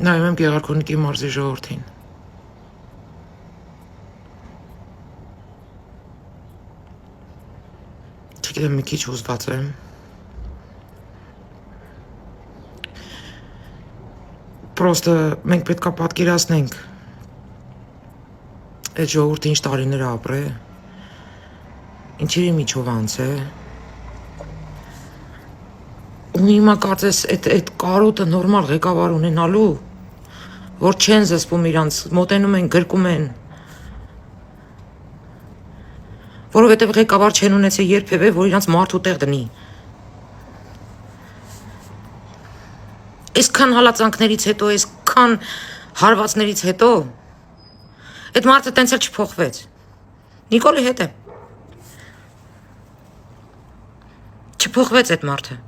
Նայում եմ Գեղարքունիքի մարզի ժողովրդին։ Չգիտեմ, մի քիչ հուզված եմ։ Պրոստը մենք պետք է պատկերացնենք այդ ժողովուրդը ինչ տարիներ ապրե, ինչերի միջով անցե։ Ու հիմա կարծես այդ կարոտը նորմալ ղեկավար ունենալու, որ չեն զսպում իրանց, մոտենում են, գրկում են, որովհետև ղեկավար չեն ունեցել երբևէ, որ իրանց մարդու տեղ դնի։ Այսքան հալածանքներից հետո, այսքան հարվածներից հետո, այդ մարդը տենց էլ չփոխվեց։ Նիկոլի հետ է։ Չփոխվեց այդ մարդը։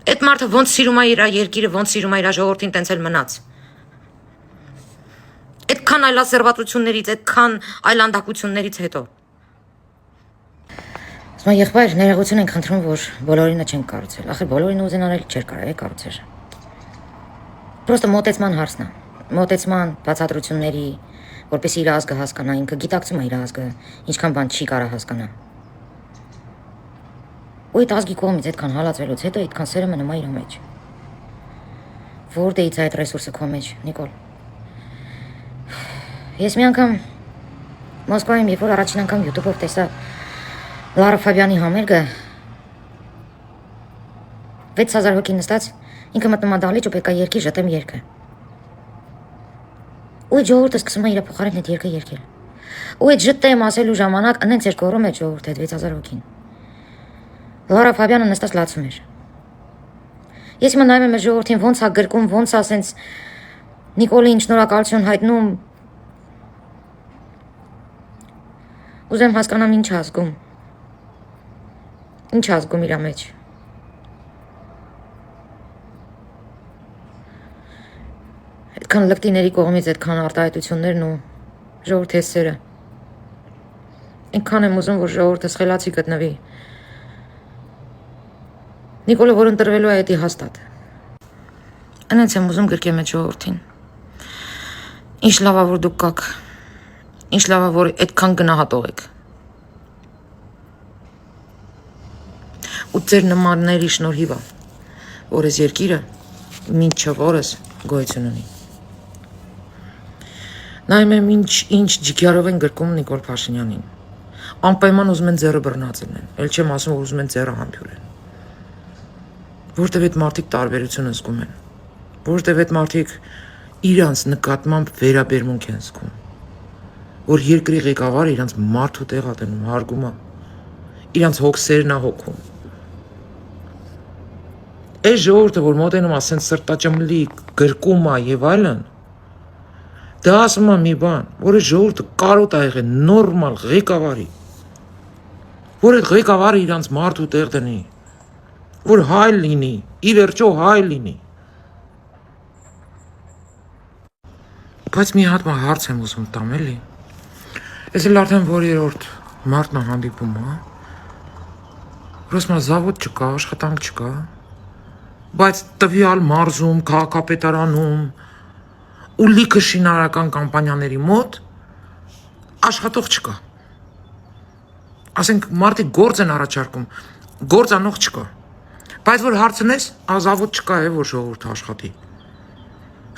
Այդ մարդը ոնց սիրում է իր երկիրը, ոնց սիրում է իր ժողովրդին, տենց էլ մնաց։ Այդքան այլասերվածություններից, այդքան այլանդակություններից հետո։ Ասում եղբայր, ներողություն ենք խնդրում, որ բոլորինը չենք կառուցել։ Ախր բոլորինը ուզենալ չէր կարելի կառուցել։ Պրոստը մոտեցման հարցն է։ Մոտեցման բացատրությունների, որպեսզի իր ազգը հասկանա, ինքը գիտակցում է իր ազգը, ինչքան բան չի կարա հասկանա։ Ու այդ ազգի կողմից այդքան հալածվելուց հետո այդքան սերը մնում է իր մեջ։ Որտեղից է այդ ռեսուրսը քո մեջ, Նիկոլ։ Ես մի անգամ Մոսկվայում, երբ որ առաջին անգամ YouTube-ով տեսա Լարա Ֆաբյանի համերգը, 6000 հոգի նստած, ինքը մտնում է դահլիճ ու պետք է երկի ժտեմ երգը։ Ու այդ ժողովուրդը սկսում է իր փոխարեն այդ երգը երգել։ Ու այդ ժտեմ ասելու ժամանակ ընենց էր կորում այդ ժողովուրդը, այդ 6000 հոգին։ Լարա Ֆաբյանը նստած լացում էր։ Ես հիմա նայում եմ այդ ժողովրդին ոնց է գրկում, ոնց է ասենց Նիկոլին շնորհակալություն հայտնում։ Ուզեմ հասկանամ ինչ ազգում։ Ինչ ազգում իր մեջ։ Այդքան լկտիների կողմից այդքան արտահայտություններն ու ժողովրդի սերը։ Այնքան եմ ուզում, որ ժողովուրդը սխելացի գտնվի։ Նիկոլը, որ ընտրվելու է այդի հաստատ։ Այնց եմ ուզում գրկեմ այդ ժողովրդին։ Ինչ լավ է, որ դուք կաք։ Ինչ լավ է, որ այդքան գնահատող եք։ Ու ձեր նմանների շնորհիվ է, որ այս երկիրը մինչև օրս գոյություն ունի։ Նայում եմ ինչ ջիգյարով են գրկում Նիկոլ Փաշինյանին։ Անպայման ուզում են ձեռը բռնածելեն, էլ չեմ ասում, որ ուզում են ձեռը համբյուրեն։ Որտև այդ մարդիկ տարբերությունը զգում են, որտև այդ մարդիկ իրանց նկատմամբ վերաբերմունք են զգում, որ երկրի ղեկավարը իրանց մարդու տեղ է դնում, հարգում է, իրանց հոգսերն է հոգում։ Այս ժողովուրդը, որ մոտենում ասեն սրտաճմլի գրկում է եւ այլն, դա ասում է մի բան, որ այս ժողովուրդը կարոտ է եղել նորմալ ղեկավարի, որ այդ ղեկավարը իրանց մարդու տեղ դնի, որ հայ լինի, ի վերջո հայ լինի։ Բայց մի հատ հարց եմ ուզում տամ էլի։ Ես էլ արդեն որ երրորդ մարտն է հանդիպում, հա։ Ռոսմա զավոդ չկա, աշխատանք չկա։ Բայց տվյալ մարզում, քաղաքապետարանում ու լիքը շինարարական կամպանիաների մոտ աշխատող չկա։ Ասենք մարդիկ գործ են առաջարկում, գործանող չկա։ Բայց որ հարցնես, ազավոտ չկա է, որ ժողովուրդը աշխատի։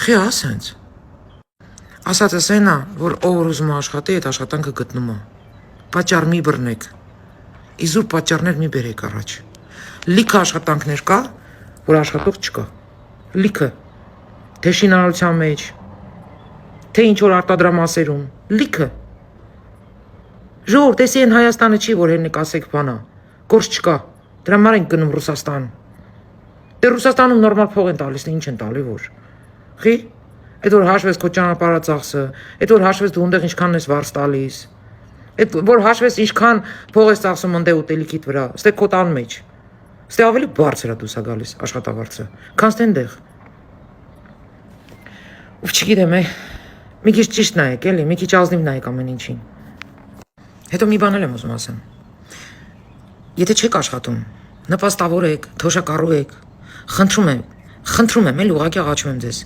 Խի ասենց։ Ասածս այն է, որ ով որ ուզում է աշխատի, այդ աշխատանքը գտնում է։ Պատճառ մի բռնեք։ Իզուր պատճառներ մի բերեք առաջ։ Լիքը աշխատանքներ կա, որ աշխատող չկա։ Լիքը։ Թե շինարարության մեջ, թե ինչ որ արտադրամասերում, լիքը։ Ժողովուրդ, էսի են Հայաստանը չի, որ հենիկ ասեք բանա։ Գործ չկա։ Դրա համար ենք գնում Ռուսաստան։ Դե Ռուսաստանում նորմալ փող են տալիս, ինչ են տալի որ։ Խի։ Այդ որ հաշվես քո ճանապարհածախսը, այդ որ հաշվես դու այնտեղ ինչքան ես վարձ տալիս։ Այդ որ հաշվես ինչքան փող ես ծախսում այնտեղ ուտելիքիդ վրա, ստե քո տան մեջ։ Ստե ավելի բարձր է դուսա գալիս աշխատավարձը, քան ստենդեղ։ Ու չգիտեմ, մի քիչ ճիշտ նայեք, էլի, մի քիչ ազնիվ նայեք ամեն ինչին։ Հետո մի բան եմ ուզում ասեմ։ Եթե չեք աշխատում, նպաստավոր եք, թոշակառու եք, խնդրում եմ, Խնդրում եմ, էլ ուղղակի աղաչում եմ ձեզ։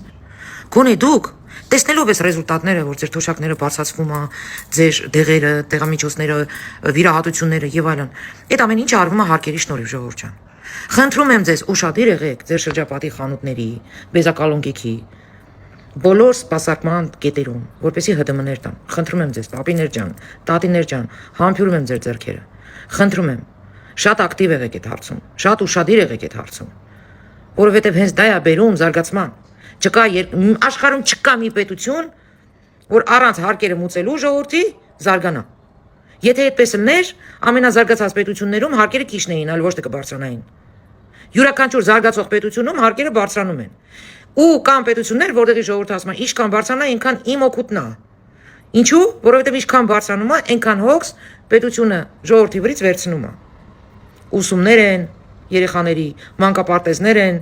Գոնե դուք տեսնելով այս ռեզուլտատները, որ ձեր թոշակները բարձրացվում է, ձեր դեղերը, տեղամիջոցները, վիրահատությունները եւ այլն, այդ ամեն ինչը արվում է հարկերի շնորհիվ, ժողովուրդ ջան։ Խնդրում եմ ձեզ, ուշադիր եղեք ձեր շրջապատի խանութների, բեզակալոնկեքի, բոլոր սպասարկման կետերում, որպեսզի ՀԴՄ-ներ տան։ Խնդրում եմ ձեզ, պապիներ ջան, տատիներ ջան, համբուրում եմ ձեր ձեռքերը։ Խնդրում եմ, շատ ակտիվ եղեք այդ հարցում, շատ ուշադիր եղեք այդ հարցում, որովհետև հենց դա է բերում զարգացման։ Չկա աշխարհում չկա մի պետություն, որ առանց հարկերը մուծելու ժողովրդի զարգանա։ Եթե այդպես լներ, ամենազարգացած պետություններում հարկերը քիչն էին, այլ ոչ թե կբարձրանային։ Յուրաքանչյուր զարգացող պետությունում հարկերը բարձրանում են։ Ու կան պետություններ, որտեղի ժողովուրդը ասում է, ինչքան բարձրանա, այնքան իմ օգուտն է։ Ինչու՞, որովհետև ինչքան բարձրանում է, այնքան հոգս պետությունը ժողովրդի վրից վերցնում է։ Ուսումներ են, երեխաների, մանկապարտեզներ են,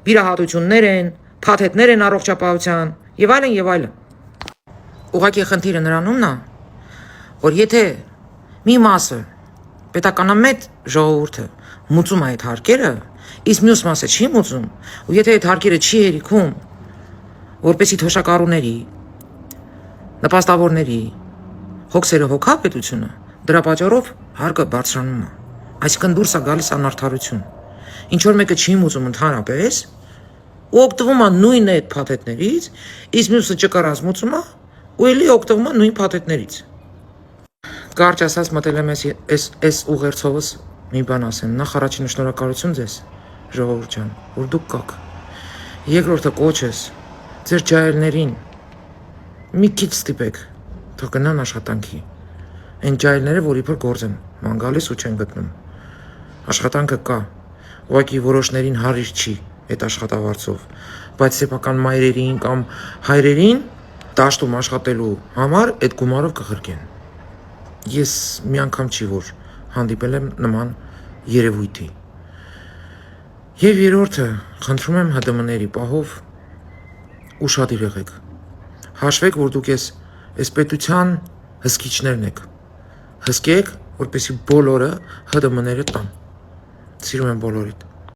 վիրահատություններ են, փաթեթներ են առողջապահության եւ այլն եւ այլն։ Ուղղակի խնդիրը նրանումն է, որ եթե մի մասը պետականամետ ժողովուրդը մուծում է այդ հարկերը, իսկ մյուս մասը չի մուծում, ու եթե այդ հարկերը չի հերիքում, որպեսի թոշակառուների, նպաստավորների հոգսերը հոգա պետությունը, դրա պատճառով հարկը բարձրանում է։ Այսինքն դուրս է գալիս անարդարություն։ Ինչ որ մեկը չի մուծում ընդհանրապես, ու օգտվում է նույն այդ փաթեթներից, իսկ մյուսը չկարած մուծում է, ու էլի օգտվում է նույն փաթեթներից։ Կարճ ասած մտել եմ այս ուղերձովս մի բան ասեմ։ Նախ առաջինը շնորհակալություն ձեզ, ժողովուրդ ջան, որ դուք կաք։ Երկրորդը կոչես ձեր ջահելներին մի քիչ ստիպեք, թող գնան աշխատանքի։ Այն ջահելները, որ իբր գործ են, ման գալիս ու չեն գտնում։ Աշխատանքը կա, ուղղակի որոշներին հարիր չի այդ աշխատավարձով, բայց սեփական մայրերին կամ հայրերին դաշտում աշխատելու համար այդ գումարով կխրկեն։ Ես մի անգամ չի որ հանդիպել եմ նման երևույթի։ Եվ երրորդը, խնդրում եմ ՀԴՄ-ների պահով ուշադիր եղեք։ Հաշվեք, որ դուք այս պետության հսկիչներն եք։ Հսկեք, որպեսզի բոլորը ՀԴՄ-ները տան։ Սիրում եմ բոլորիդ։